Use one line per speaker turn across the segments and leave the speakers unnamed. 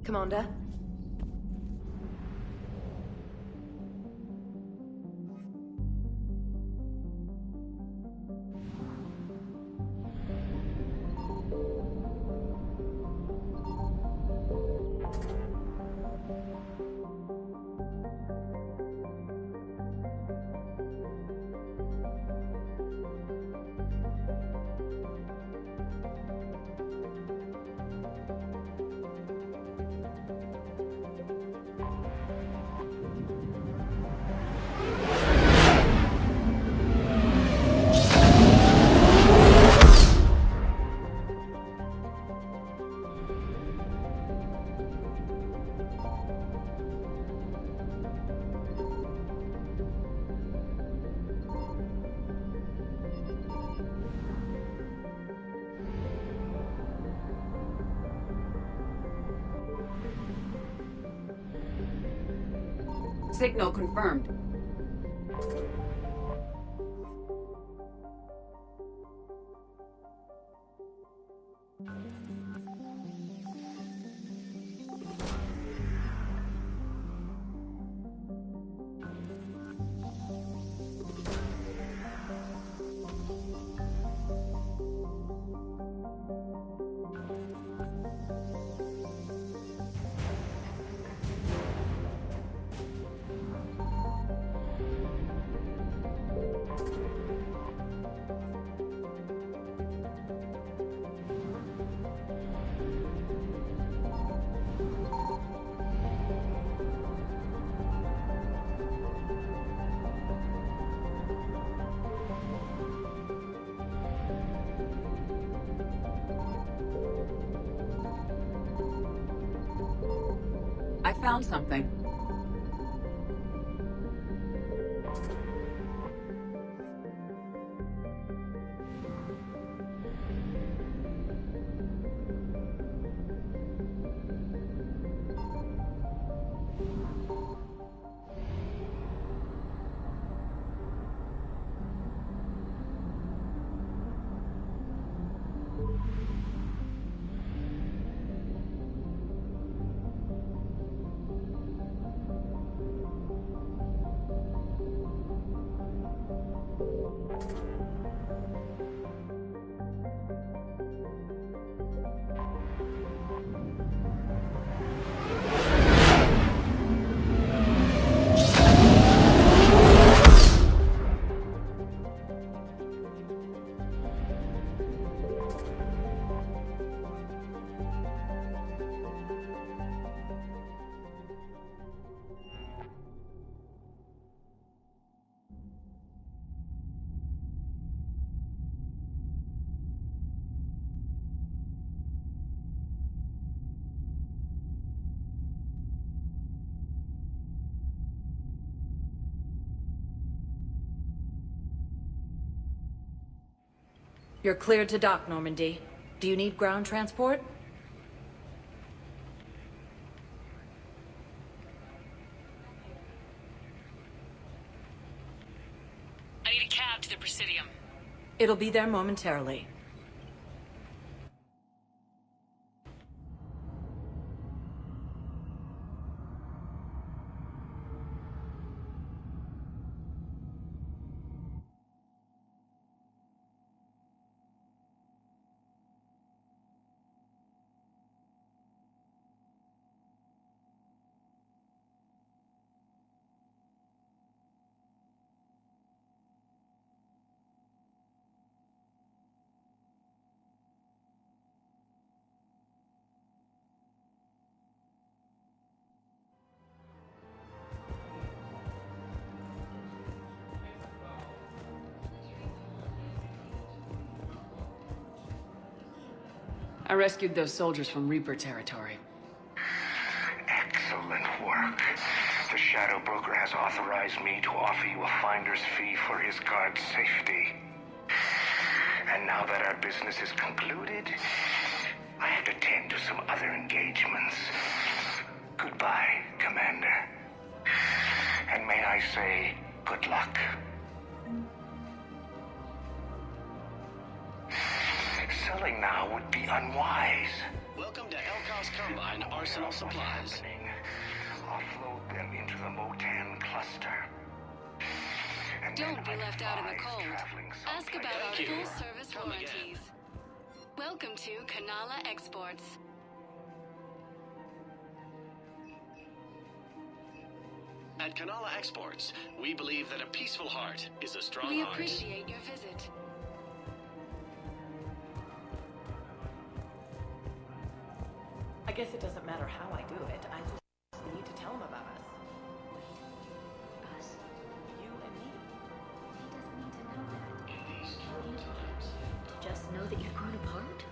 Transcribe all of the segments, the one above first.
Commander?
Signal confirmed. I found something.
You're cleared to dock, Normandy. Do you need ground transport?
I need a cab to the Presidium.
It'll be there momentarily.
I rescued those soldiers from Reaper territory.
Excellent work. The Shadow Broker has authorized me to offer you a finder's fee for his guard's safety. And now that our business is concluded, I have to tend to some other engagements. Goodbye, Commander. And may I say, good luck. Selling now would be unwise.
Welcome to Elkos Combine Arsenal Supplies.
Offload them into the Motan cluster. And
Don't
then
be
I'd
left out in the
fly
cold.
traveling
Ask about
someplace
our
Thank you.
full-service
Come again.
warranties. Welcome to Kanala Exports.
At Kanala Exports, we believe that a peaceful heart is a strong
We
heart.
appreciate your visit.
I guess it doesn't matter how I do it. I just need to tell him about us.
Us?
You and me.
He doesn't need to know that. Just know that you've grown apart?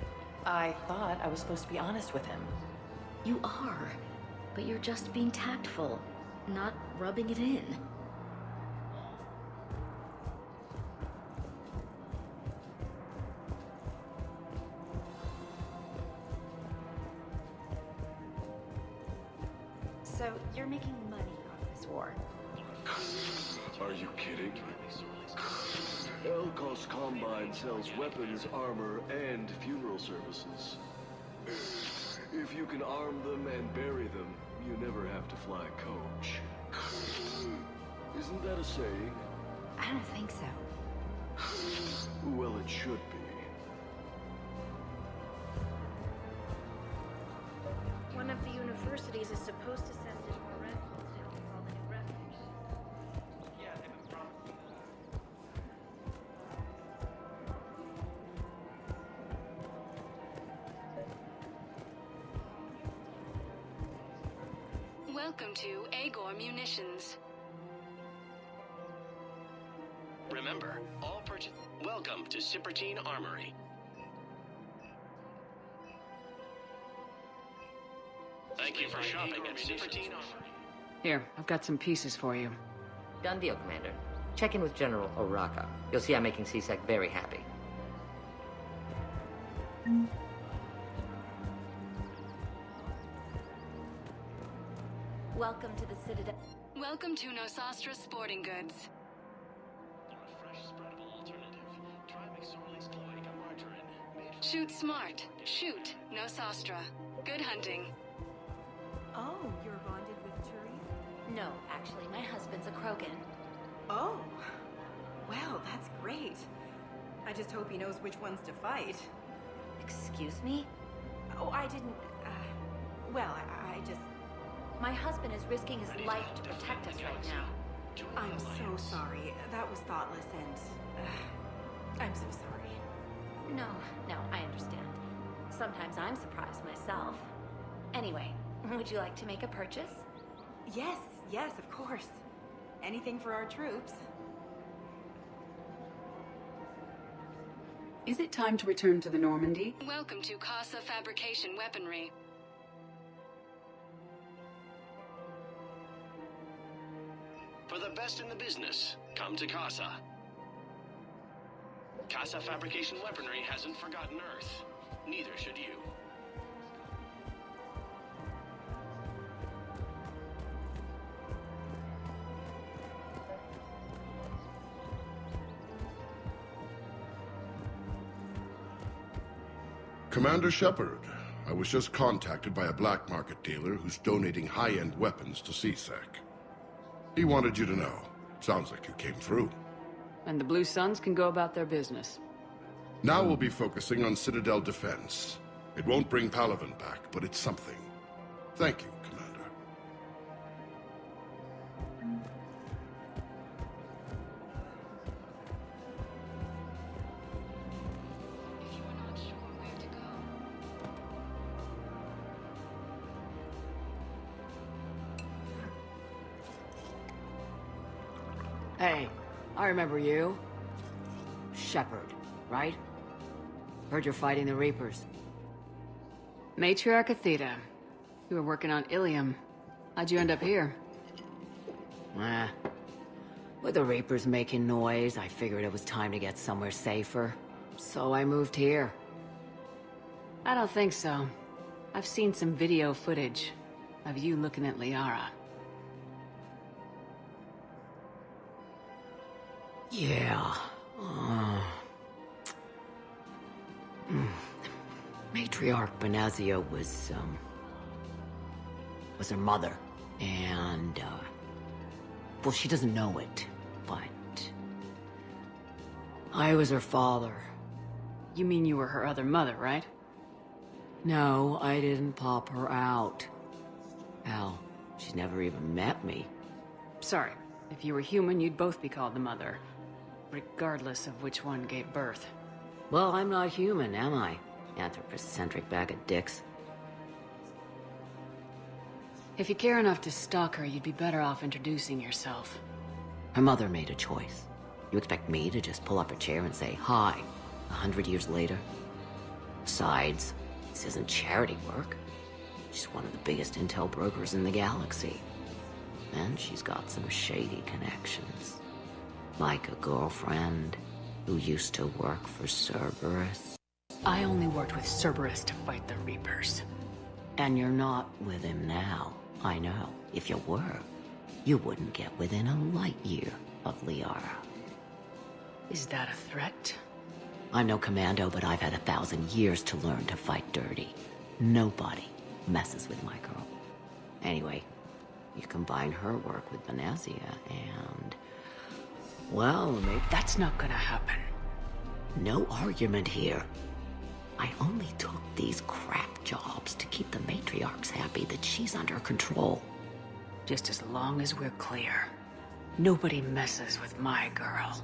I thought I was supposed to be honest with him.
You are, but you're just being tactful, not rubbing it in. So, you're making money on this war?
Are you kidding? Elkos Combine sells weapons, armor, and funeral services. If you can arm them and bury them, you never have to fly a coach. Isn't that a saying?
I don't think so.
Well, it should be.
One of the universities is supposed to send in more rentals to help with all the new refugees.
Welcome to Agor Munitions.
Remember, all purchase. Welcome to Sippertine Armory. Thank you for shopping at Sippertine Armory.
Here, I've got some pieces for you.
Done deal, Commander. Check in with General Oraka. You'll see I'm making CSEC very happy.
Welcome to the Citadel.
Welcome to Nosastra Sporting Goods.
For a fresh, spreadable alternative, try McSorley's Cloaca Margarine. Made
Shoot smart. Shoot Nosastra. Good hunting.
Oh, you're bonded with Turi?
No, actually, my husband's a Krogan.
Oh, well, that's great. I just hope he knows which ones to fight.
Excuse me?
Oh, I didn't, well, I just...
My husband is risking his life to protect us right now.
I'm so sorry. That was thoughtless and... I'm so sorry.
No, I understand. Sometimes I'm surprised myself. Anyway, would you like to make a purchase?
Yes, of course. Anything for our troops.
Is it time to return to the Normandy?
Welcome to Casa Fabrication Weaponry.
For the best in the business, come to Casa. Casa Fabrication Weaponry hasn't forgotten Earth. Neither should you.
Commander Shepard, I was just contacted by a black market dealer who's donating high-end weapons to CSEC. He wanted you to know. Sounds like you came through.
And the Blue Suns can go about their business.
Now we'll be focusing on Citadel defense. It won't bring Palaven back, but it's something. Thank you, Commander.
If you are not sure where to go.
Hey, I remember you. Shepard, right? Heard you're fighting the Reapers. Matriarch Athena. You were working on Ilium. How'd you end up here? With the Reapers making noise, I figured it was time to get somewhere safer. So I moved here. I don't think so. I've seen some video footage of you looking at Liara. Yeah. Matriarch Benazia was her mother. And, well, she doesn't know it, but I was her father. You mean you were her other mother, right? No, I didn't pop her out. Hell, she's never even met me. Sorry, if you were human, you'd both be called the mother, regardless of which one gave birth. Well, I'm not human, am I? Anthropocentric bag of dicks. If you care enough to stalk her, you'd be better off introducing yourself. Her mother made a choice. You expect me to just pull up a chair and say hi 100 years later? Besides, this isn't charity work. She's one of the biggest intel brokers in the galaxy. And she's got some shady connections. Like a girlfriend who used to work for Cerberus. I only worked with Cerberus to fight the Reapers. And you're not with him now. I know. If you were, you wouldn't get within a light year of Liara. Is that a threat? I'm no commando, but I've had 1,000 years to learn to fight dirty. Nobody messes with my girl. Anyway, you combine her work with Benazia and... well, maybe... That's not gonna happen. No argument here. I only took these crap jobs to keep the matriarchs happy that she's under control. Just as long as we're clear. Nobody messes with my girl.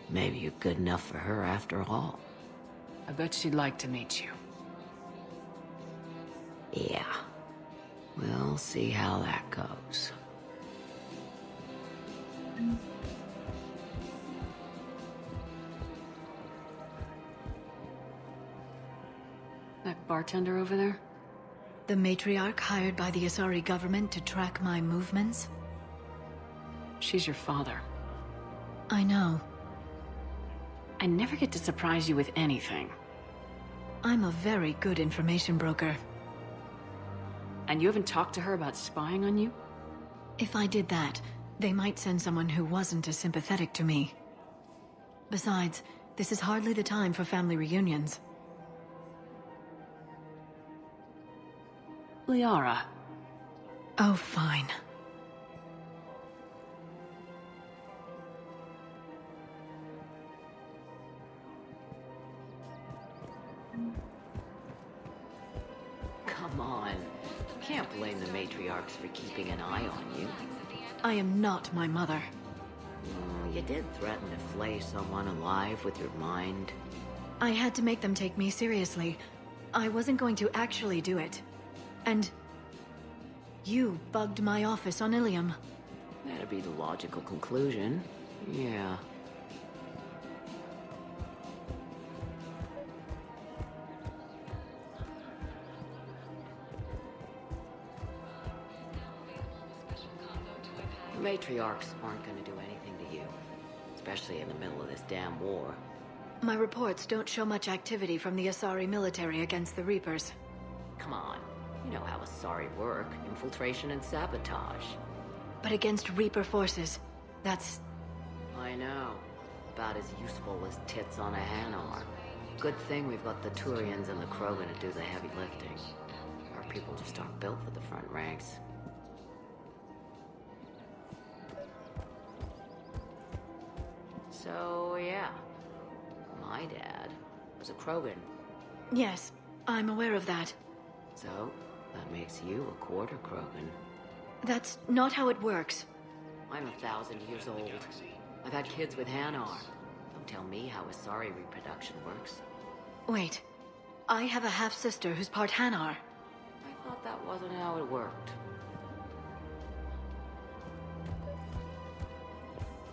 Maybe you're good enough for her after all. I bet she'd like to meet you. Yeah. We'll see how that goes. That bartender over there?
The matriarch hired by the Asari government to track my movements?
She's your father.
I know.
I never get to surprise you with anything.
I'm a very good information broker.
And you haven't talked to her about spying on you?
If I did that, they might send someone who wasn't as sympathetic to me. Besides, this is hardly the time for family reunions.
Liara.
Oh, fine.
Come on. Can't blame the matriarchs for keeping an eye on you.
I am not my mother.
You did threaten to flay someone alive with your mind.
I had to make them take me seriously. I wasn't going to actually do it. And... you bugged my office on Ilium.
That'd be the logical conclusion. Yeah. The matriarchs aren't gonna do anything to you. Especially in the middle of this damn war.
My reports don't show much activity from the Asari military against the Reapers.
Come on. You know how Asari work. Infiltration and sabotage.
But against Reaper forces, that's...
I know. About as useful as tits on a Hanar. Good thing we've got the Turians and the Krogan to do the heavy lifting. Our people just aren't built for the front ranks. So, yeah. My dad was a Krogan.
Yes, I'm aware of that.
So, that makes you a quarter Krogan.
That's not how it works.
I'm 1,000 years old. I've had kids with Hanar. Don't tell me how Asari reproduction works.
Wait. I have a half-sister who's part Hanar.
I thought that wasn't how it worked.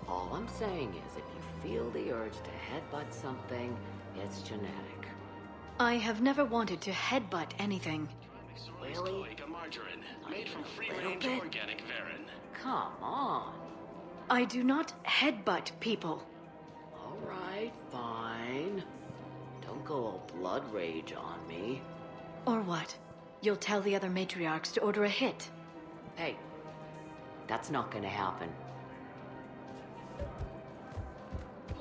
All I'm saying is, if you feel the urge to headbutt something, it's genetic.
I have never wanted to headbutt anything.
Really?
Margarine, made from free-range organic varin.
Come on.
I do not headbutt people.
Oh? Alright, fine. Don't go all blood rage on me.
Or what? You'll tell the other matriarchs to order a hit.
Hey, that's not gonna happen.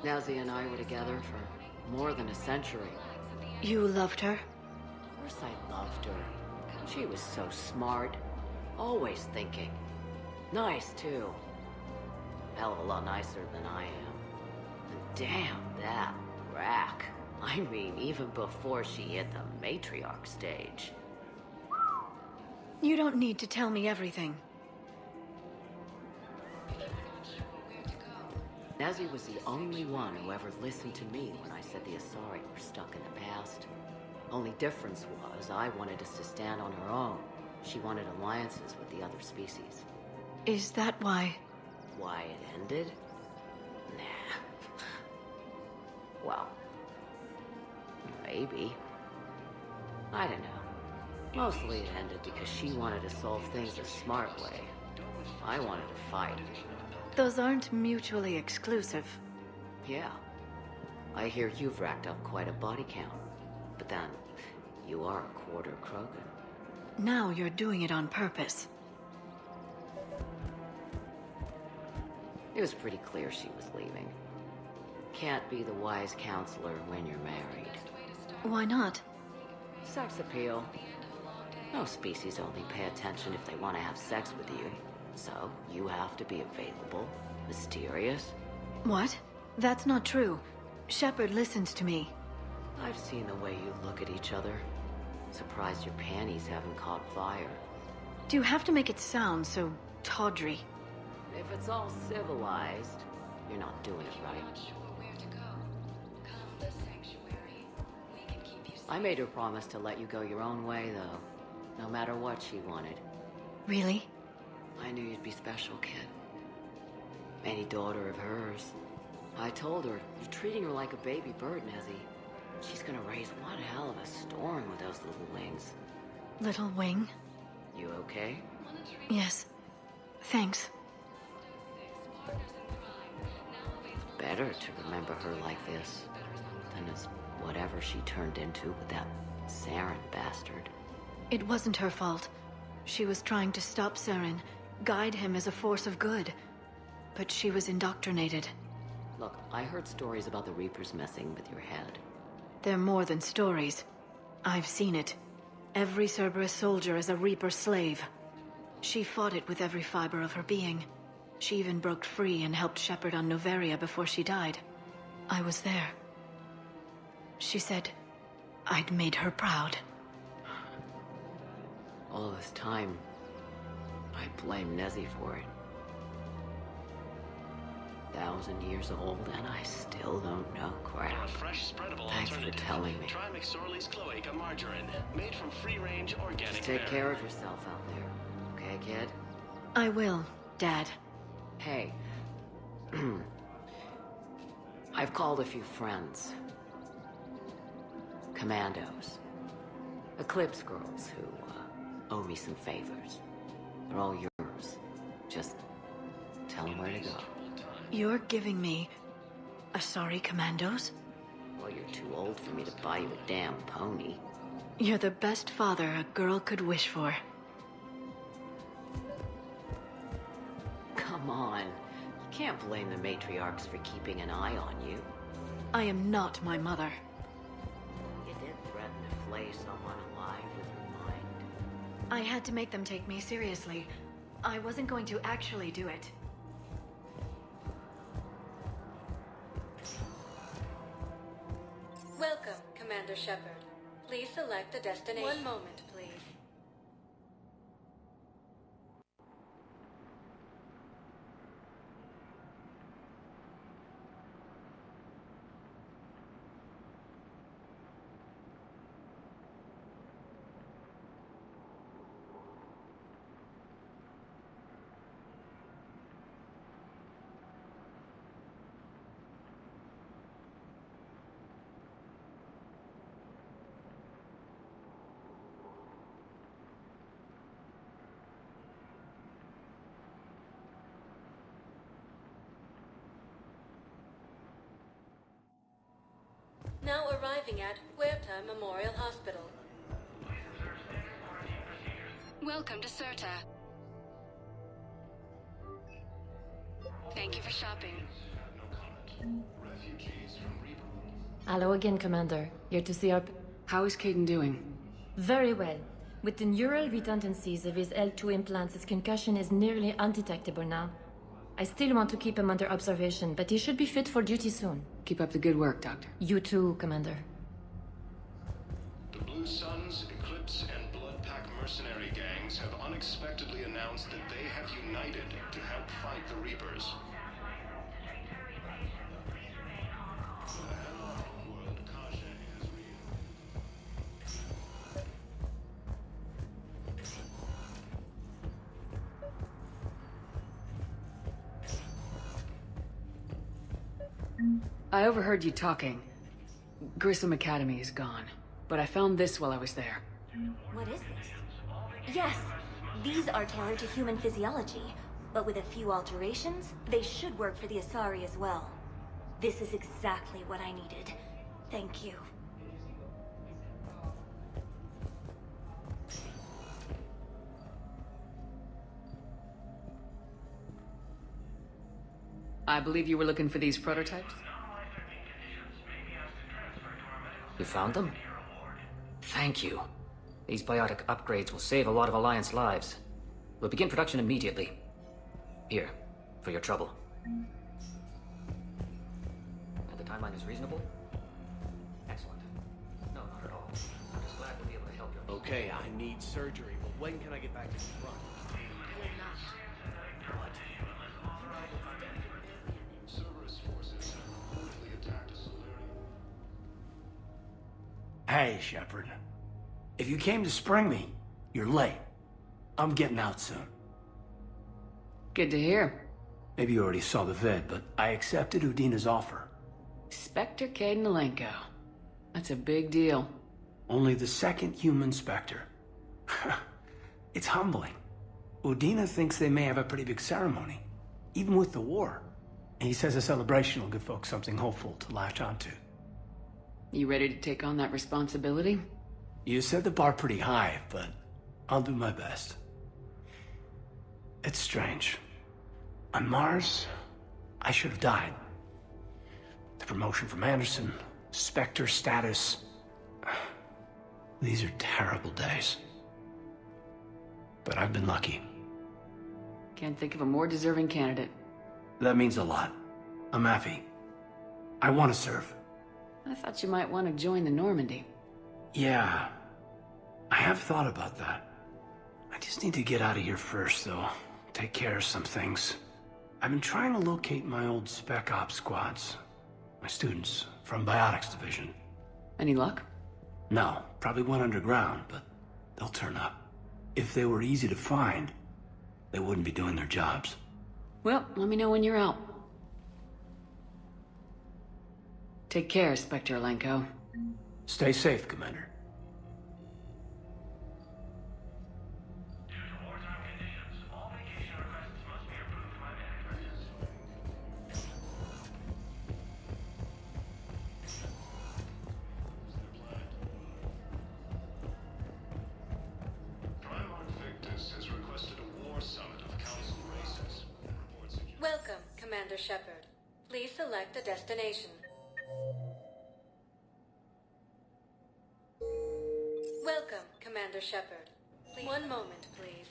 Nazi and I were together for more than a century.
You loved her?
Of course I loved her. She was so smart. Always thinking. Nice, too. Hell of a lot nicer than I am. And damn, that rack. I mean, even before she hit the matriarch stage.
You don't need to tell me everything.
Nazi was the only one who ever listened to me when I said the Asari were stuck in the past. Only difference was I wanted us to stand on our own. She wanted alliances with the other species.
Is that why?
Why it ended? Nah. Well, maybe. I don't know. Mostly it ended because she wanted to solve things the smart way. I wanted to fight.
Those aren't mutually exclusive.
Yeah. I hear you've racked up quite a body count. But then, you are a quarter Krogan.
Now you're doing it on purpose.
It was pretty clear she was leaving. Can't be the wise counselor when you're married.
Why not?
Sex appeal. No species only pay attention if they want to have sex with you. So, you have to be available, mysterious.
What? That's not true. Shepard listens to me.
I've seen the way you look at each other. Surprised your panties haven't caught fire.
Do you have to make it sound so tawdry?
If it's all civilized, you're not doing it right. I made her promise to let you go your own way, though. No matter what she wanted.
Really?
I knew you'd be special, kid. Any daughter of hers. I told her, you're treating her like a baby bird, Nezzy. She's gonna raise one hell of a storm with those little wings.
Little wing?
You okay?
Yes. Thanks.
Better to remember her like this than as whatever she turned into with that Saren bastard.
It wasn't her fault. She was trying to stop Saren, guide him as a force of good. But she was indoctrinated.
Look, I heard stories about the Reapers messing with your head.
They're more than stories. I've seen it. Every Cerberus soldier is a Reaper slave. She fought it with every fiber of her being. She even broke free and helped Shepard on Noveria before she died. I was there. She said I'd made her proud.
All this time, I blame Nezzy for it. 1,000 years old, and I still don't know crap.
For a fresh, spreadable
Thanks for
alternative,
telling me.
try McSorley's cloaca margarine, made from free-range organic
Just take
berry.
care of yourself out there. Okay, kid?
I will, Dad.
Hey. I've called a few friends. Commandos. Eclipse girls who owe me some favors. They're all yours. Just tell them where to go.
You're giving me Asari commandos?
Well, you're too old for me to buy you a damn pony.
You're the best father a girl could wish for.
Come on. You can't blame the matriarchs for keeping an eye on you.
I am not my mother.
You did threaten to flay someone alive with your mind.
I had to make them take me seriously. I wasn't going to actually do it.
Welcome, Commander Shepard. Please select a destination. One moment, please. arriving at Huerta Memorial Hospital.
Welcome to Cirta. Thank you for shopping.
Hello again, Commander. Here to see our...
How is Caden doing?
Very well. With the neural redundancies of his L2 implants, his concussion is nearly undetectable now. I still want to keep him under observation, but he should be fit for duty soon.
Keep up the good work, Doctor.
You too, Commander.
The Blue Suns, Eclipse, and Bloodpack mercenary gangs have unexpectedly announced that they have united to help fight the Reapers.
I overheard you talking. Grissom Academy is gone, but I found this while I was there.
What is this? Yes, these are tailored to human physiology, but with a few alterations, they should work for the Asari as well. This is exactly what I needed. Thank you.
I believe you were looking for these prototypes?
You found them? Thank you. These biotic upgrades will save a lot of Alliance lives. We'll begin production immediately. Here, for your trouble. And the timeline is reasonable? Excellent. No, not at all. I'm just glad to be able to help you.
Okay, I need surgery, but when can I get back to the front? What?
Cerberus forces have reportedly attacked a Solarian.
Hey, Shepard. If you came to spring me, you're late. I'm getting out soon.
Good to hear.
Maybe you already saw the vid, but I accepted Udina's offer.
Spectre Caden Alenko. That's a big deal.
Only the second human Spectre. It's humbling. Udina thinks they may have a pretty big ceremony, even with the war. And he says a celebration will give folks something hopeful to latch onto.
You ready to take on that responsibility?
You set the bar pretty high, but I'll do my best. It's strange. On Mars, I should have died. The promotion from Anderson, Spectre status. These are terrible days. But I've been lucky.
Can't think of a more deserving candidate.
That means a lot. I'm happy. I want to serve.
I thought you might want to join the Normandy.
Yeah, I have thought about that. I just need to get out of here first, though. Take care of some things. I've been trying to locate my old Spec Ops squads. My students from Biotics Division.
Any luck?
No, probably went underground, but they'll turn up. If they were easy to find, they wouldn't be doing their jobs.
Well, let me know when you're out. Take care, Spectre Alenko.
Stay safe, Commander.
Welcome, Commander Shepard. Please select a destination. Welcome, Commander Shepard. One moment, please.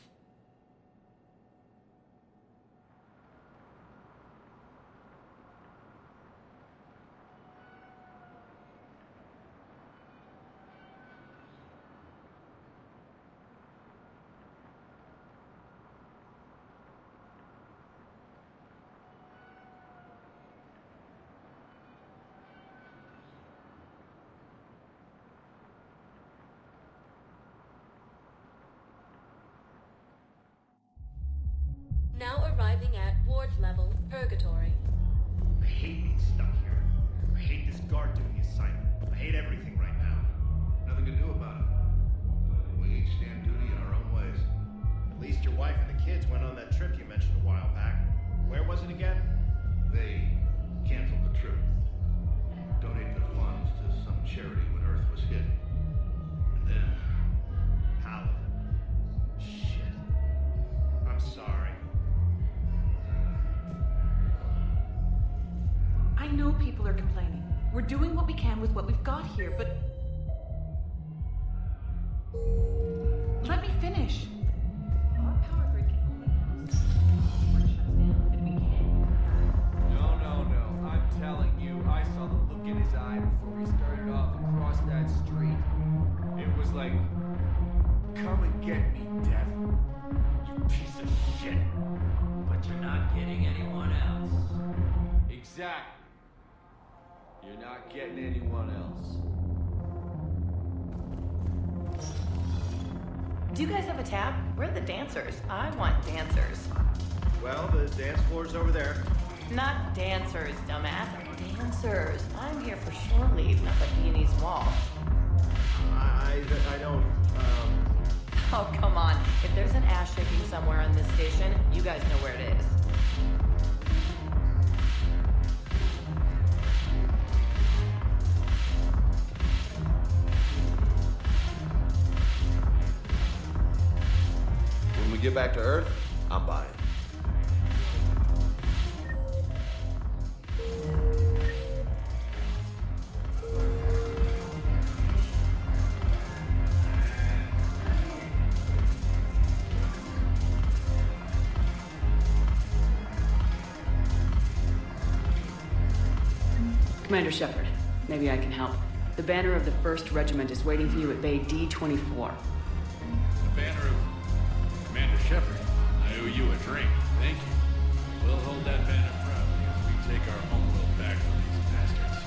Now arriving at ward level, Purgatory.
I hate being stuck here. I hate this guard duty assignment. I hate everything right now.
Nothing to do about it. We each stand duty in our own ways.
At least your wife and the kids went on that trip you mentioned a while back. Where was it again?
They canceled the trip. Donated the funds to some charity when Earth was hit. And then...
Paladin. Shit. I'm sorry.
I know people are complaining. We're doing what we can with what we've got here, but... Let me finish. Our power grid can only handle so much shut down that we can't.
No. I'm telling you, I saw the look in his eye before he started off across that street. It was like, come and get me, Death. You piece of shit.
But you're not getting anyone else.
Exactly. You're not getting anyone else.
Do you guys have a tab? Where are the dancers? I want dancers.
Well, the dance floor's over there.
Not dancers, dumbass. Dancers. I'm here for shore leave, not the peony's wall.
I don't,
Oh, come on. If there's an ass shaking somewhere on this station, you guys know where it is.
When we get back to Earth, I'm buying.
Commander Shepard, maybe I can help. The banner of the 1st Regiment is waiting for you at Bay D-24.
The banner of Commander Shepard? I owe you a drink. Thank you. We'll hold that banner proudly as we take our homeworld back from these bastards.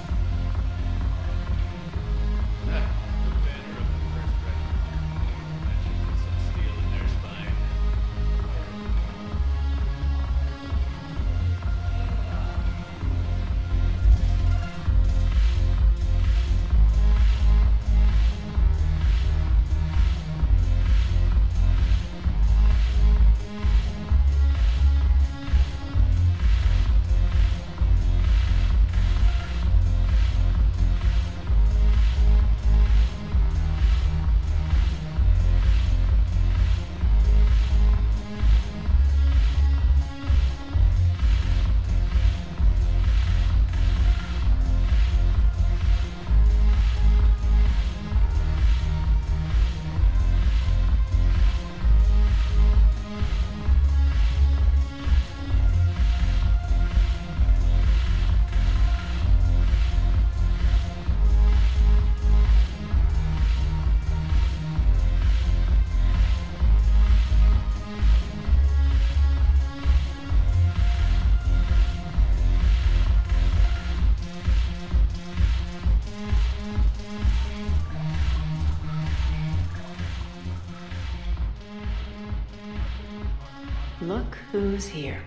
The banner of the 1st Regiment. That should put some steel in their spine.
Look who's here.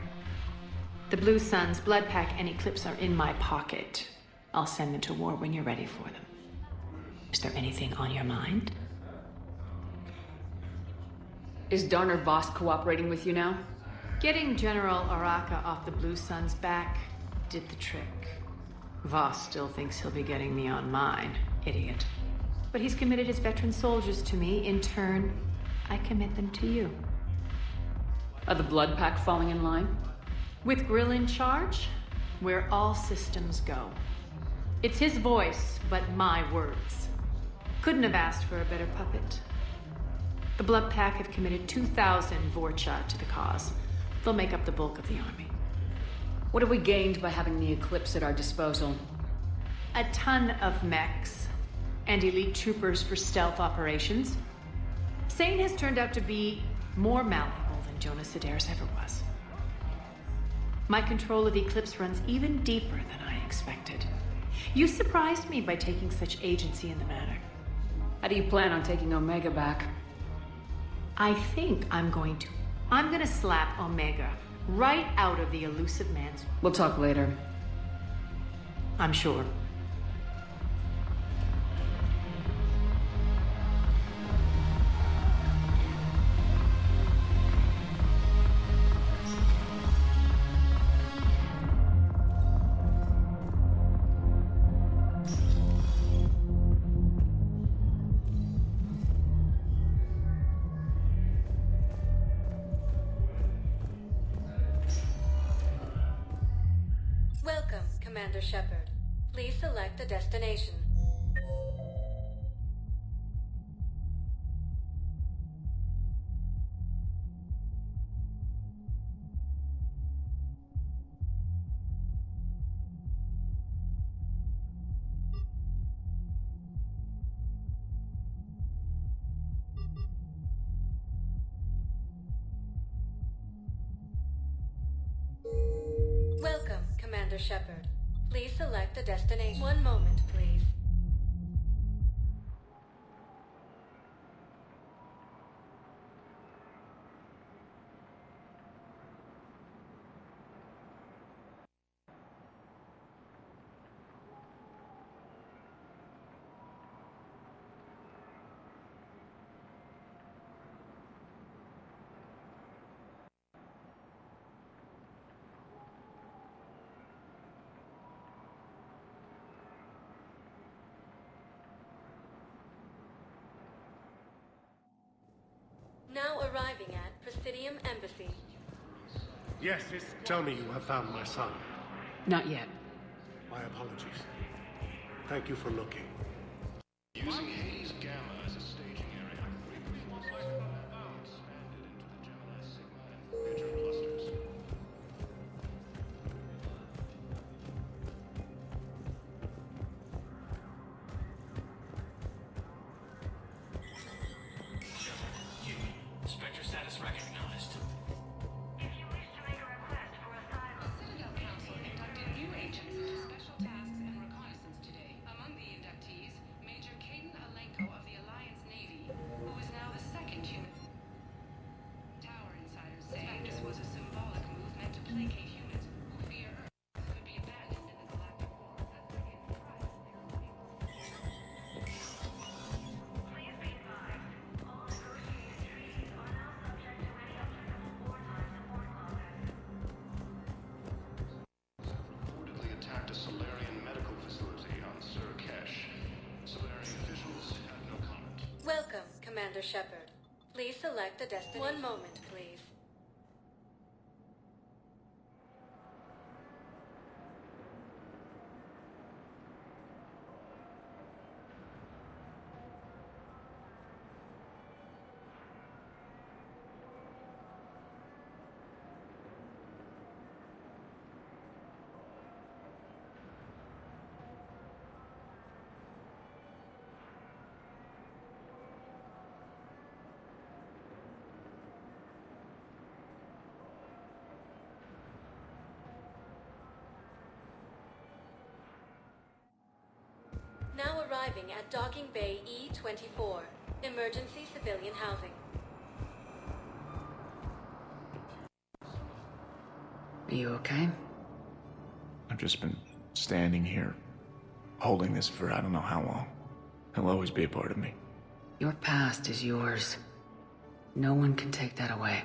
The Blue Suns, Blood Pack, and Eclipse are in my pocket. I'll send them to war when you're ready for them. Is there anything on your mind?
Is Darner Voss cooperating with you now?
Getting General Araka off the Blue Suns' back did the trick. Voss still thinks he'll be getting me on mine. Idiot. But he's committed his veteran soldiers to me. In turn, I commit them to you.
Are the Blood Pack falling in line?
With Grill in charge, where all systems go. It's his voice, but my words. Couldn't have asked for a better puppet. The Blood Pack have committed 2,000 Vorcha to the cause. They'll make up the bulk of the army.
What have we gained by having the Eclipse at our disposal?
A ton of mechs and elite troopers for stealth operations. Sane has turned out to be more malleable than Jonas Sedaris ever was. My control of Eclipse runs even deeper than I expected. You surprised me by taking such agency in the matter.
How do you plan on taking Omega back?
I think I'm going to slap Omega right out of the elusive man's...
We'll talk later.
I'm sure.
Commander Shepard. Please select a destination. Welcome, Commander Shepard. Please select a destination. One moment, please. Now arriving at Presidium Embassy.
Yes, tell me you have found my son.
Not yet.
My apologies. Thank you for looking.
Using Hades Gamma as a staging area, Reaper forces expanded into the Gemini Sigma and Voyager clusters.
Spectre status recognized.
If you wish to make a request for asylum, Citadel Council inducted new agents into special tasks and reconnaissance today. Among the inductees, Major Caden Alenko of the Alliance Navy, who is now the second human. Tower insiders say this was a symbolic move meant to placate humans who fear Earth could be abandoned in the galactic war. Please be advised, all negotiated treaties are now subject to any applicable wartime support clauses.
Reportedly attacked a Solarian medical facility on Surkesh. Solarian officials have no comment.
Welcome, Commander Shepard. Please select a destination. One moment, please. Now arriving at Docking Bay E-24, emergency civilian housing.
Are you okay?
I've just been standing here, holding this for I don't know how long. He'll always be a part of me.
Your past is yours. No one can take that away.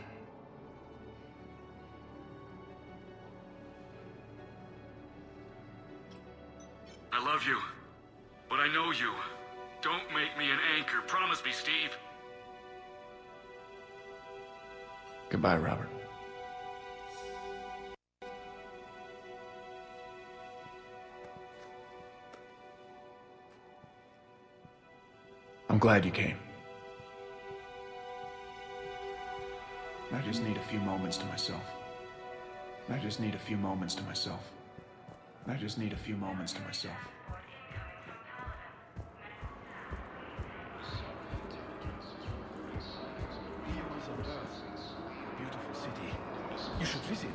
I love you, but I know you. Don't make me an anchor. Promise me, Steve.
Goodbye, Robert. I'm glad you came. I just need a few moments to myself. I just need a few moments to myself. I just need a few moments to myself.
Here is on Earth. Beautiful city. You should visit.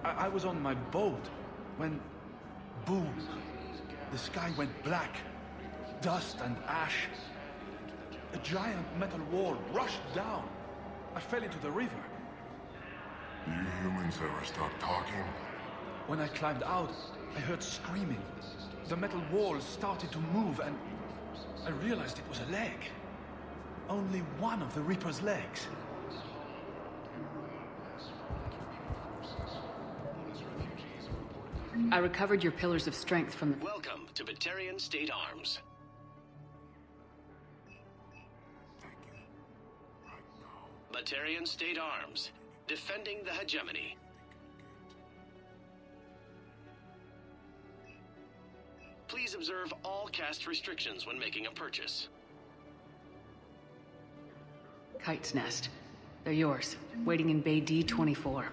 I was on my boat when... boom. The sky went black. Dust and ash. A giant metal wall rushed down. I fell into the river.
Do you humans ever stop talking?
When I climbed out, I heard screaming. The metal wall started to move and I realized it was a leg. Only one of the Reaper's legs.
I recovered your pillars of strength from the...
Welcome to Batarian State Arms. Batarian State Arms, defending the hegemony. observe all caste restrictions when making a purchase.
Kite's Nest. They're yours. Waiting in Bay D-24.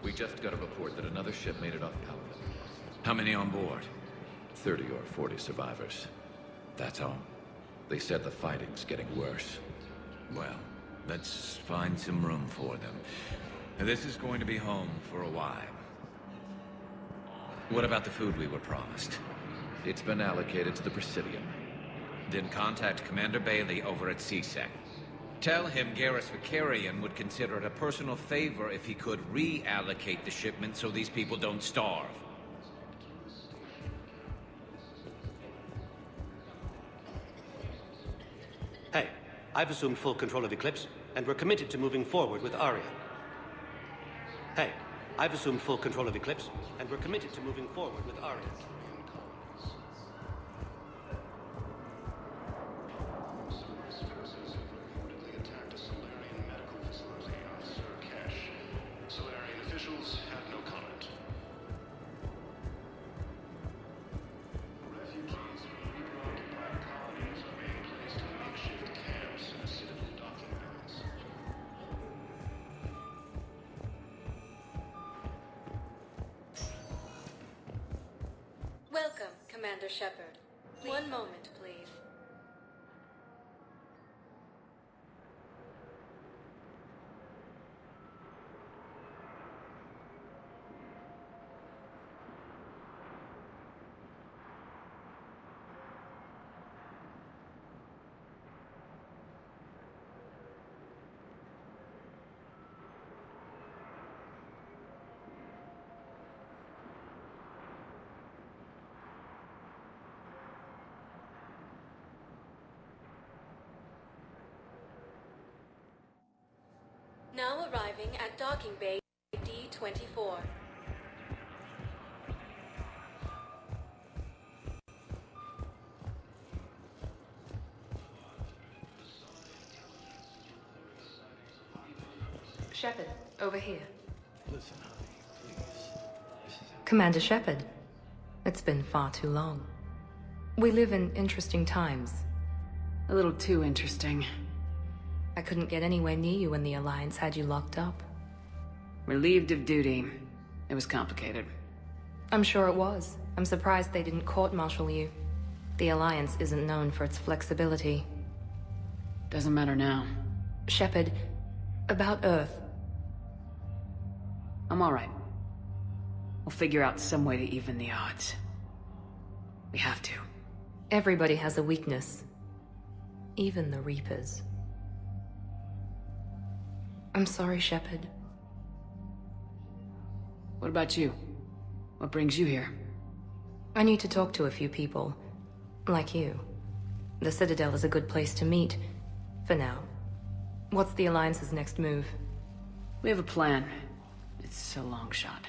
We just got a report that another ship made it off Paladin. How many on board? 30 or 40 survivors. That's all. They said the fighting's getting worse.
Well, let's find some room for them. This is going to be home for a while. What about the food we were promised?
It's been allocated to the Presidium.
Then contact Commander Bailey over at CSEC. Tell him Garrus Vicarian would consider it a personal favor if he could reallocate the shipment so these people don't starve.
Hey, I've assumed full control of Eclipse, and we're committed to moving forward with Aria. Hey, I've assumed full control of Eclipse, and we're committed to moving forward with Aria.
Solarian officials have no comment. Refugees from Reaper-occupied colonies are being placed in makeshift camps in the Citadel docking bays.
Welcome, Commander Shepard. One moment, please. Now arriving at docking bay D-24.
Shepard, over here.
Listen, honey, please.
Commander Shepard, it's been far too long. We live in interesting times.
A little too interesting.
I couldn't get anywhere near you when the Alliance had you locked up.
Relieved of duty. It was complicated.
I'm sure it was. I'm surprised they didn't court-martial you. The Alliance isn't known for its flexibility.
Doesn't matter now.
Shepard, about Earth.
I'm all right. We'll figure out some way to even the odds. We have to.
Everybody has a weakness. Even the Reapers. I'm sorry, Shepard.
What about you? What brings you here?
I need to talk to a few people. Like you. The Citadel is a good place to meet. For now. What's the Alliance's next move?
We have a plan. It's a long shot.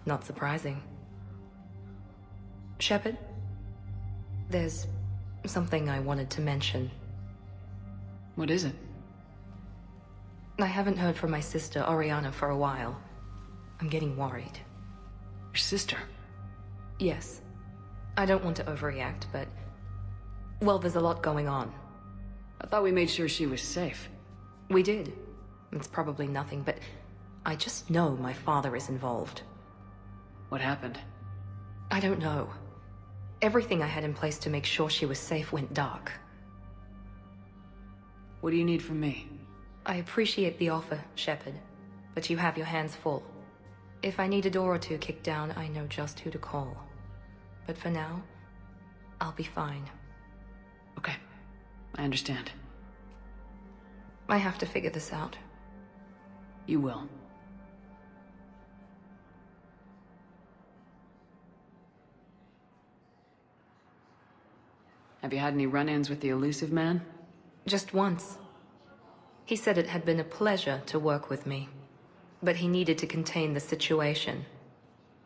Not surprising. Shepard? There's something I wanted to mention.
What is it?
I haven't heard from my sister, Oriana, for a while. I'm getting worried.
Your sister?
Yes. I don't want to overreact, but... well, there's a lot going on.
I thought we made sure she was safe.
We did. It's probably nothing, but... I just know my father is involved.
What happened?
I don't know. Everything I had in place to make sure she was safe went dark.
What do you need from me?
I appreciate the offer, Shepard, but you have your hands full. If I need a door or two kicked down, I know just who to call. But for now, I'll be fine.
Okay, I understand.
I have to figure this out.
You will. Have you had any run-ins with the elusive man?
Just once. He said it had been a pleasure to work with me, but he needed to contain the situation.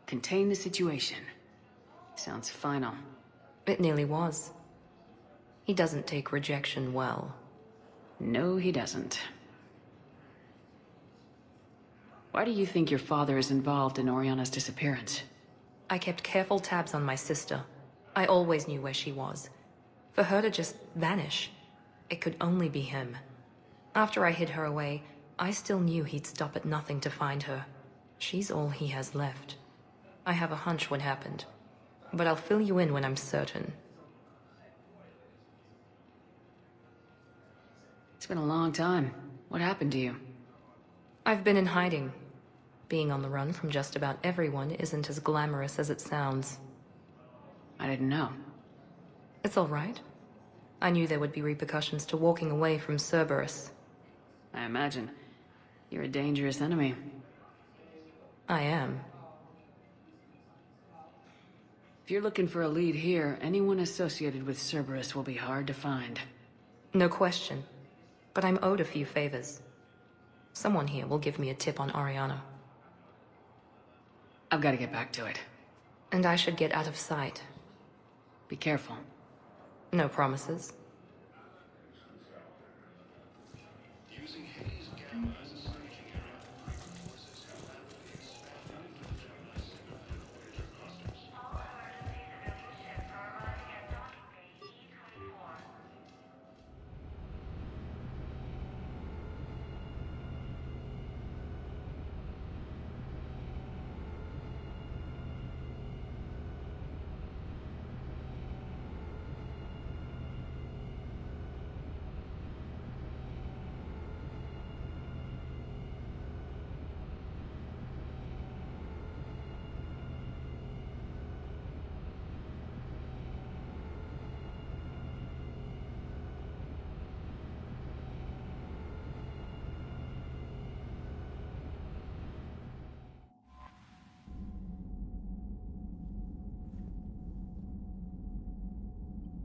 Contain the situation? Sounds final.
It nearly was. He doesn't take rejection well.
No, he doesn't. Why do you think your father is involved in Oriana's disappearance?
I kept careful tabs on my sister. I always knew where she was. For her to just vanish, it could only be him. After I hid her away, I still knew he'd stop at nothing to find her. She's all he has left. I have a hunch what happened, but I'll fill you in when I'm certain.
It's been a long time. What happened to you?
I've been in hiding. Being on the run from just about everyone isn't as glamorous as it sounds.
I didn't know.
It's all right. I knew there would be repercussions to walking away from Cerberus.
I imagine. You're a dangerous enemy.
I am.
If you're looking for a lead here, anyone associated with Cerberus will be hard to find.
No question. But I'm owed a few favors. Someone here will give me a tip on Oriana.
I've got to get back to it.
And I should get out of sight.
Be careful.
No promises.
Using Hades Gamma as a staging area, Reaper forces have rapidly expanded into the terminus of the Voyager clusters.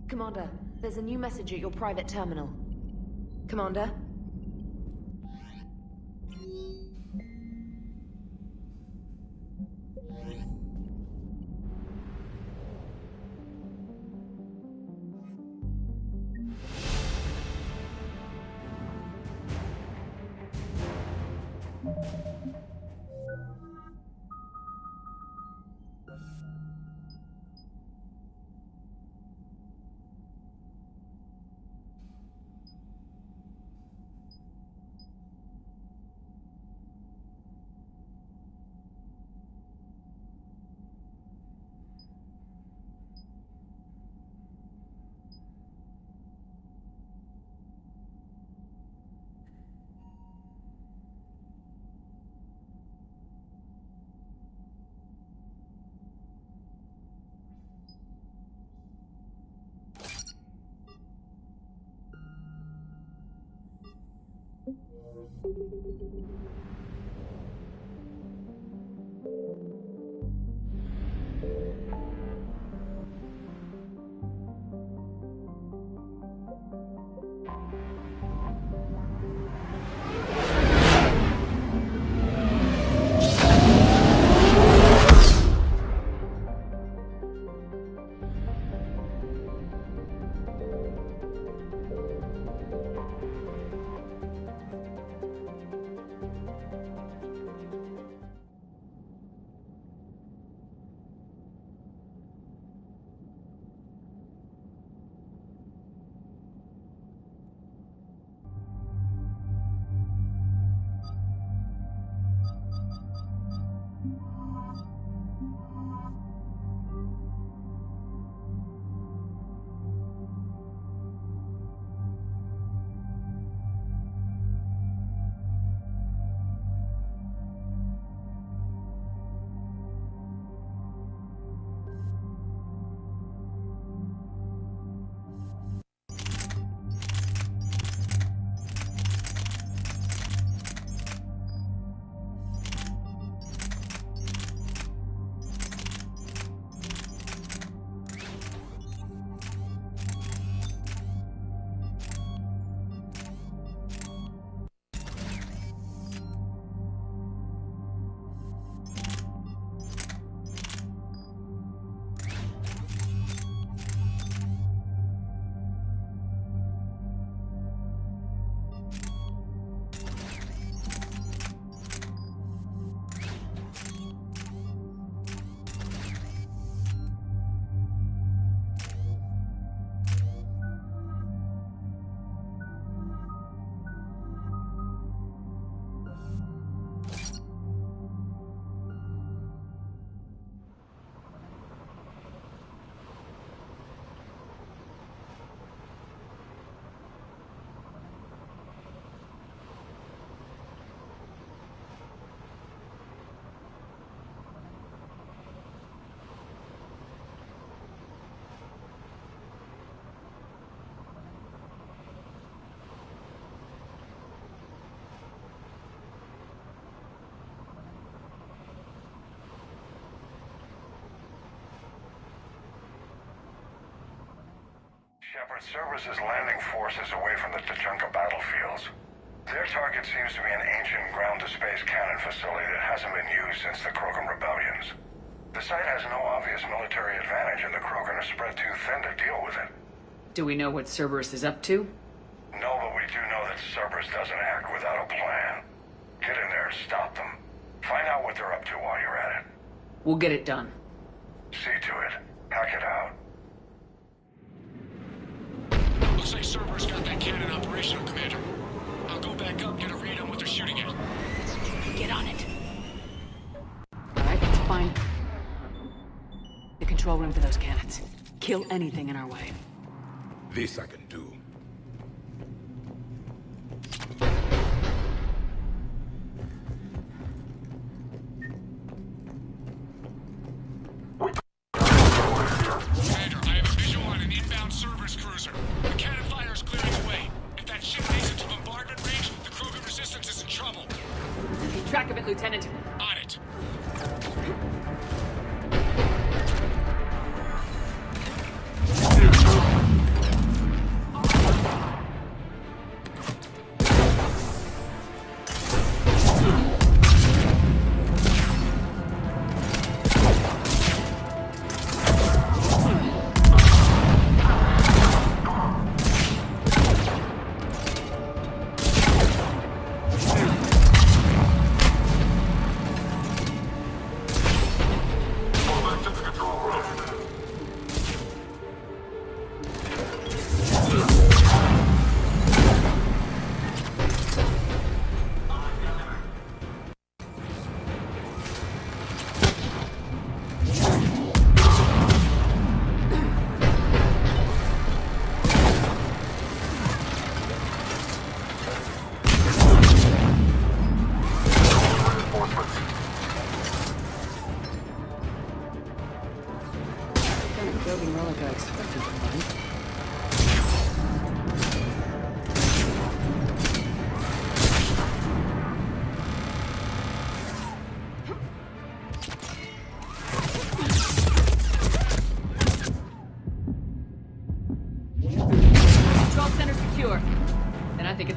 Commander, there's a new message at your private terminal. Commander?
Shepard, Cerberus' landing force is away from the Tachanka battlefields. Their target seems to be an ancient ground-to-space cannon facility that hasn't been used since the Krogan rebellions. The site has no obvious military advantage, and the Krogan are spread too thin to deal with it.
Do we know what Cerberus is up to?
No, but we do know that Cerberus doesn't act without a plan. Get in there and stop them. Find out what they're up to while you're at it.
We'll get it done.
See to it. Hack it out.
Looks like Cerberus got that cannon operational, Commander. I'll go back up, get a read on what they're shooting at.
Get on it. Alright, let's find the control room for those cannons. Kill anything in our way.
This I can do.
Commander, I have a visual on an inbound Cerberus cruiser. The cannon fire is clearing the way. If that ship makes it to bombardment range, the Krogan resistance is in trouble.
Keep track of it, Lieutenant.
On it.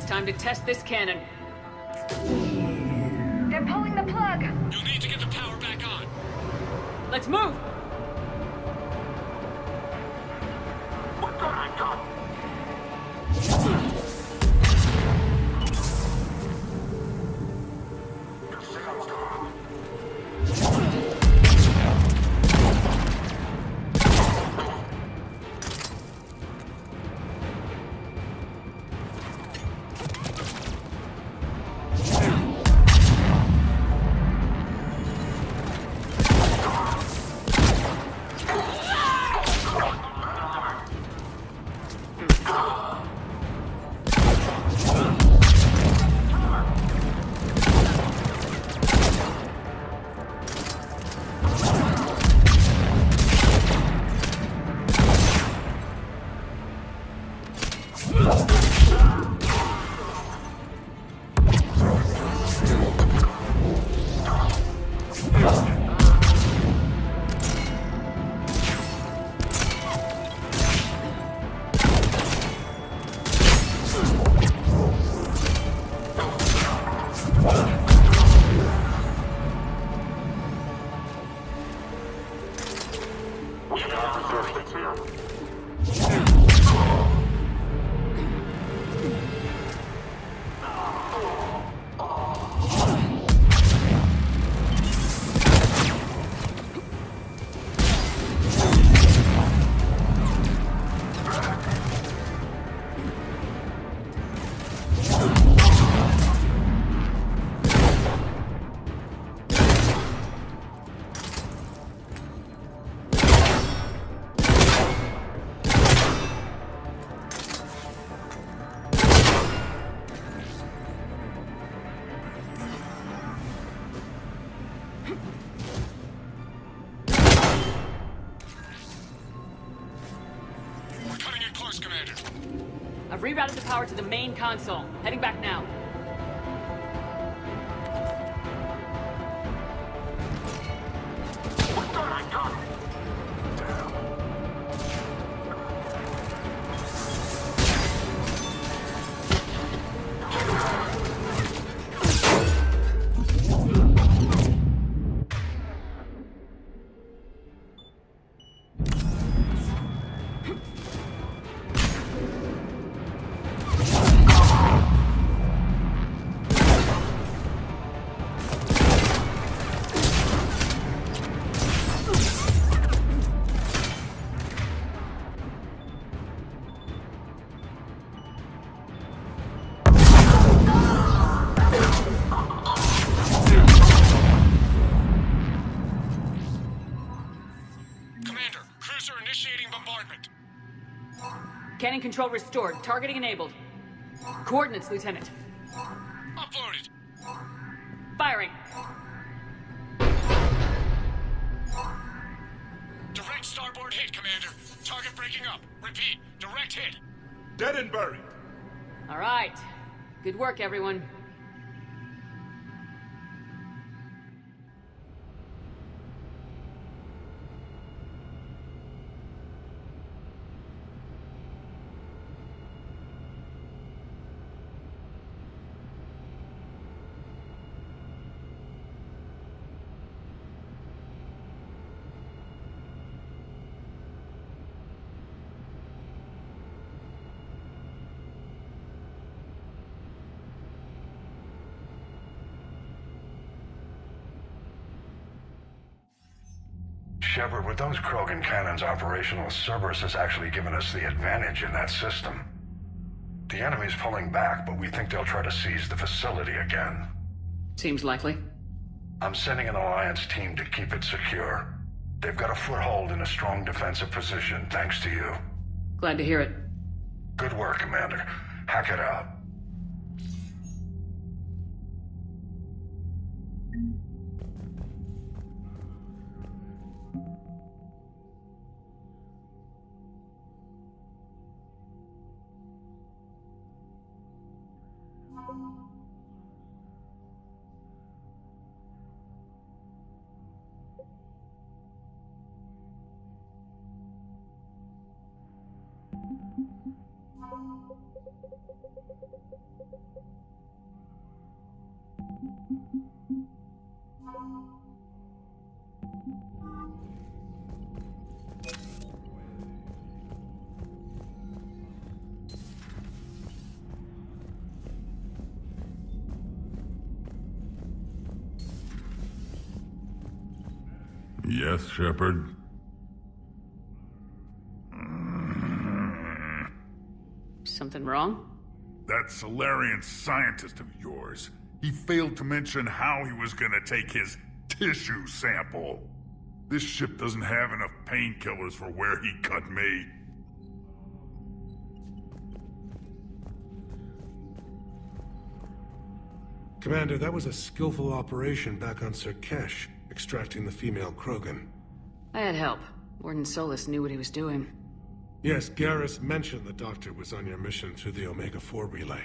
Time to test this cannon.
They're pulling the plug.
You'll need to get the power back on.
Let's move!
What the heck? Commander.
I've rerouted the power to the main console. Heading back now.
What the heck?
control restored. Targeting enabled. Coordinates, Lieutenant.
Uploaded.
Firing.
Direct starboard hit, Commander. Target breaking up. Repeat, direct hit.
Dead and buried.
All right. Good work, everyone.
Shepard, with those Krogan cannons operational, Cerberus has actually given us the advantage in that system. The enemy's pulling back, but we think they'll try to seize the facility again.
Seems likely.
I'm sending an Alliance team to keep it secure. They've got a foothold in a strong defensive position, thanks to you.
Glad to hear it.
Good work, Commander. Hack it out.
Yes, Shepard?
Something wrong?
That Solarian scientist of yours. He failed to mention how he was gonna take his tissue sample. This ship doesn't have enough painkillers for where he cut me.
Commander, that was a skillful operation back on Sirkesh, extracting the female Krogan.
I had help. Warden Solis knew what he was doing.
Yes, Garrus mentioned the Doctor was on your mission through the Omega-4 relay.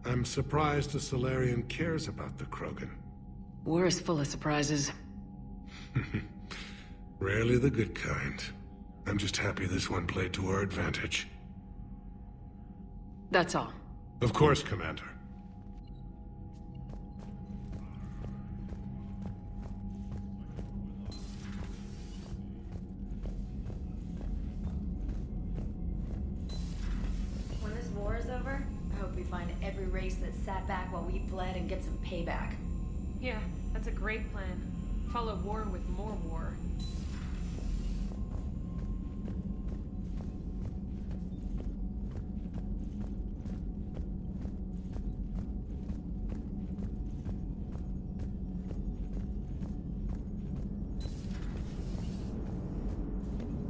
I'm surprised the Solarian cares about the Krogan.
War is full of surprises.
Rarely the good kind. I'm just happy this one played to our advantage.
That's all.
Of course, Commander.
When this war is over, I hope we find every race that sat back while we bled and get some payback.
Yeah, that's a great plan. Follow war with more war.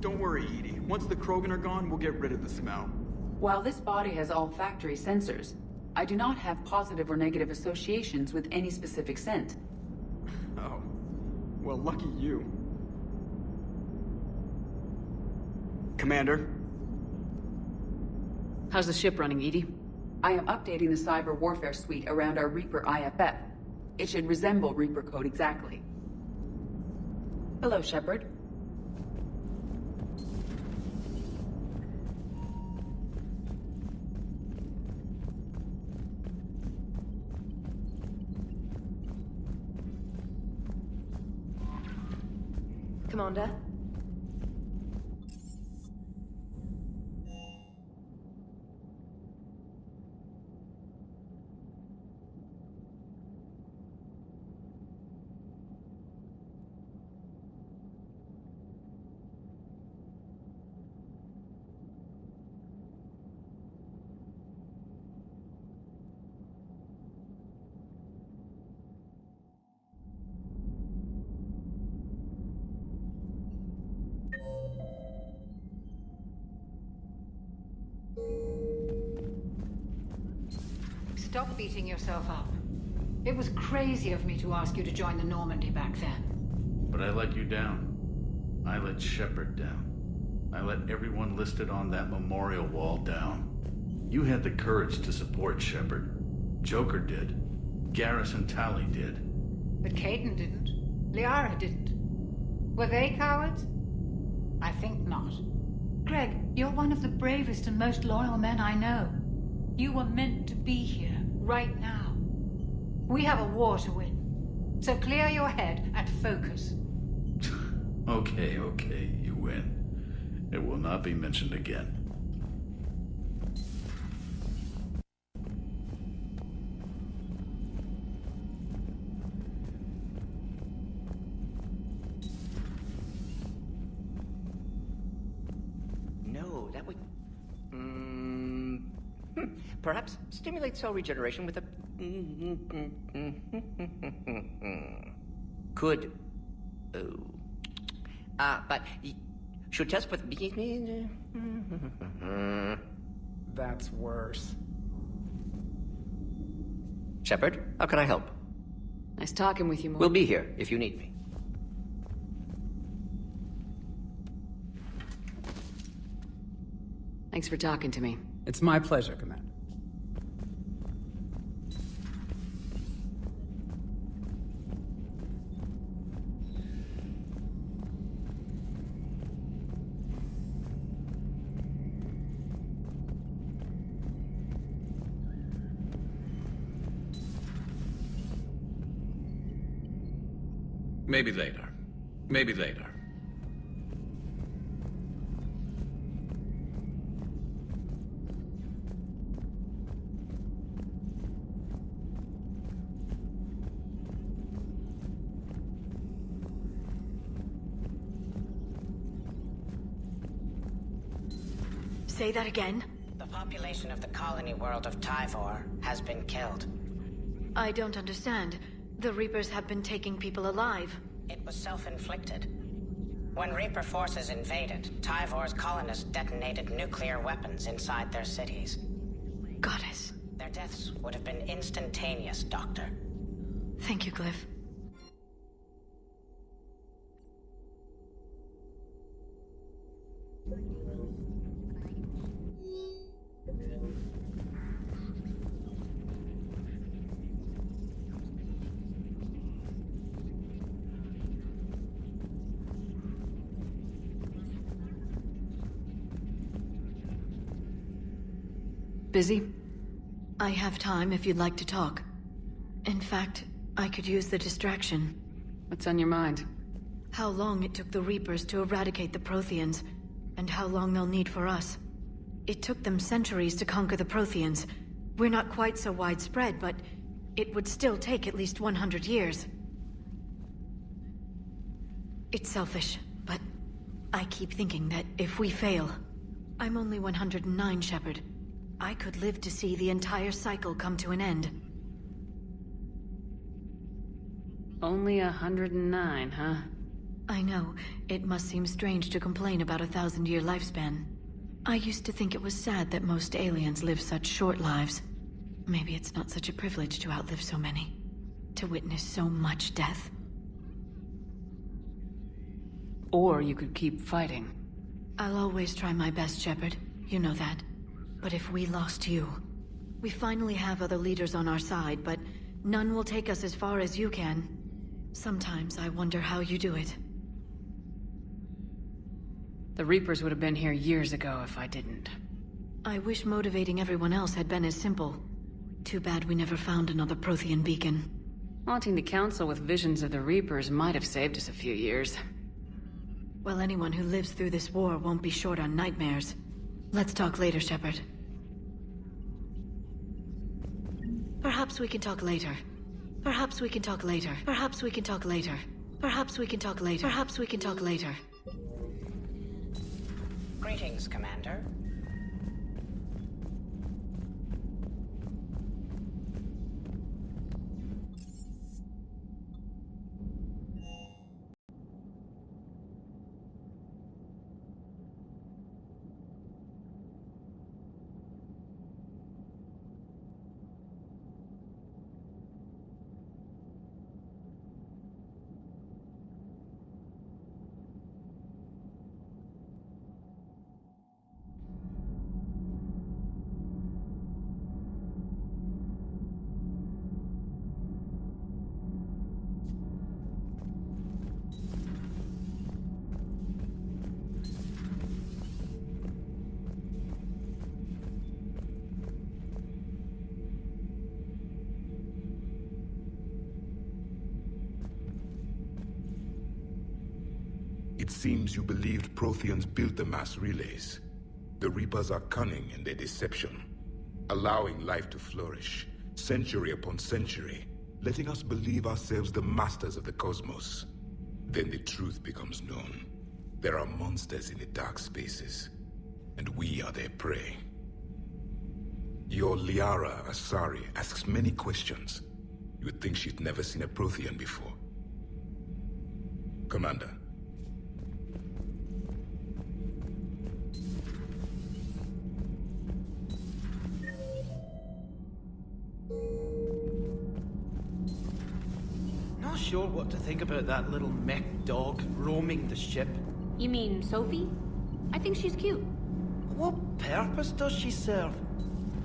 Don't worry, Edie. Once the Krogan are gone, we'll get rid of the smell.
While this body has olfactory sensors, I do not have positive or negative associations with any specific scent.
Oh. Well, lucky you. Commander?
How's the ship running, Edie?
I am updating the cyber warfare suite around our Reaper IFF. It should resemble Reaper code exactly. Hello, Shepard.
Commander?
Stop beating yourself up. It was crazy of me to ask you to join the Normandy back then.
But I let you down. I let Shepard down. I let everyone listed on that memorial wall down. You had the courage to support Shepard. Joker did. Garrus and Tali did.
But Caden didn't. Liara didn't. Were they cowards? I think not. Greg, you're one of the bravest and most loyal men I know. You were meant to be here, right now. We have a war to win. So clear your head and focus.
Okay, you win. It will not be mentioned again.
No, that would... Perhaps stimulate cell regeneration with a... Could... but... Should test with...
That's worse.
Shepard, how can I help?
Nice talking with you, Morgan.
We'll be here if you need me.
Thanks for talking to me.
It's my pleasure, Commander.
Maybe later. Maybe later.
Say that again?
The population of the colony world of Tyvor has been killed.
I don't understand. The Reapers have been taking people alive.
It was self-inflicted. When Reaper forces invaded, Tyvor's colonists detonated nuclear weapons inside their cities.
Goddess.
Their deaths would have been instantaneous, Doctor.
Thank you, Glyph.
Busy?
I have time if you'd like to talk. In fact, I could use the distraction.
What's on your mind?
How long it took the Reapers to eradicate the Protheans, and how long they'll need for us. It took them centuries to conquer the Protheans. We're not quite so widespread, but it would still take at least 100 years. It's selfish, but I keep thinking that if we fail... I'm only 109, Shepard. I could live to see the entire cycle come to an end.
Only 109, huh?
I know. It must seem strange to complain about a 1,000-year lifespan. I used to think it was sad that most aliens live such short lives. Maybe it's not such a privilege to outlive so many. To witness so much death.
Or you could keep fighting.
I'll always try my best, Shepard. You know that. But if we lost you... We finally have other leaders on our side, but none will take us as far as you can. Sometimes I wonder how you do it.
The Reapers would have been here years ago if I didn't.
I wish motivating everyone else had been as simple. Too bad we never found another Prothean beacon.
Haunting the Council with visions of the Reapers might have saved us a few years.
Well, anyone who lives through this war won't be short on nightmares. Let's talk later, Shepard. Perhaps we can talk later. Perhaps we can talk later. Perhaps we can talk later. Perhaps we can talk later. Perhaps we can talk later.
Greetings, Commander.
It seems you believed Protheans built the mass relays. The Reapers are cunning in their deception, allowing life to flourish, century upon century, letting us believe ourselves the masters of the cosmos. Then the truth becomes known. There are monsters in the dark spaces, and we are their prey. Your Liara Asari asks many questions. You would think she'd never seen a Prothean before. Commander.
Not sure what to think about that little mech dog roaming the ship.
You mean Sophie? I think she's cute.
What purpose does she serve?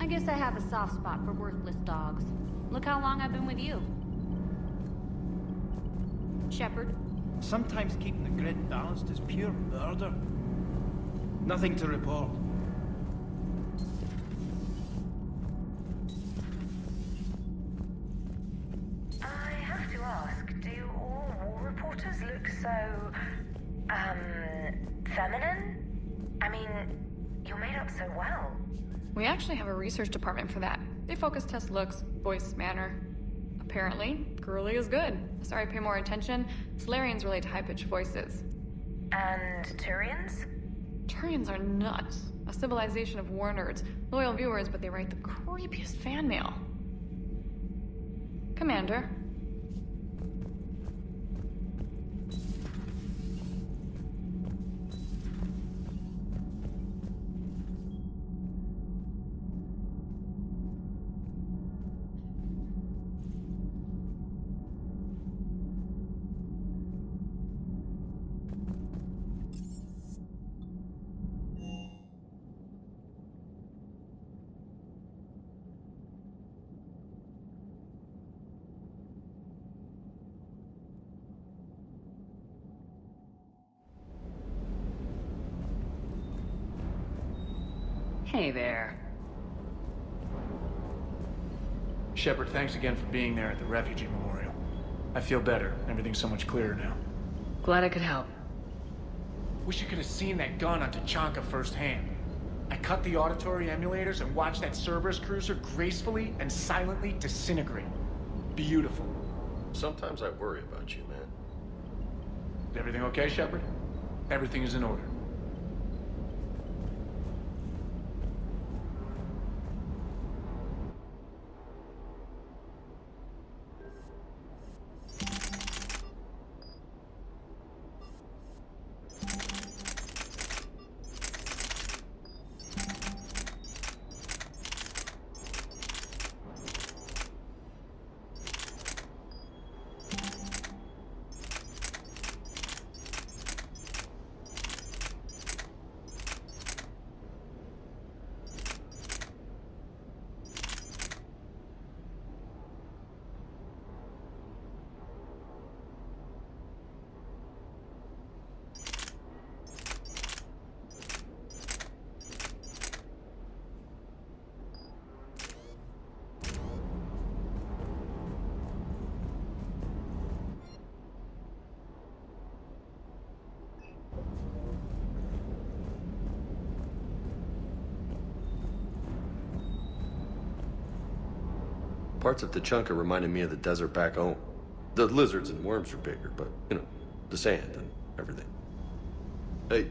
I guess I have a soft spot for worthless dogs. Look how long I've been with you. Shepard?
Sometimes keeping the grid balanced is pure murder. Nothing to report.
I have to ask, do all war reporters look so, feminine? I mean, you're made up so well.
We actually have a research department for that. They focus test looks, voice, manner. Apparently, girly is good. Sorry, pay more attention. Solarians relate to high-pitched voices.
And Turians?
Turians are nuts. A civilization of war nerds. Loyal viewers, but they write the creepiest fan mail. Commander.
Hey there.
Shepard, thanks again for being there at the refugee memorial. I feel better. Everything's so much clearer now.
Glad I could help.
Wish you could have seen that gun on Tachanka firsthand. I cut the auditory emulators and watched that Cerberus cruiser gracefully and silently disintegrate. Beautiful.
Sometimes I worry about you, man.
Is everything okay, Shepard? Everything is in order.
Parts of Tachanka reminded me of the desert back home. The lizards and worms are bigger, but, you know, the sand and everything. Hey.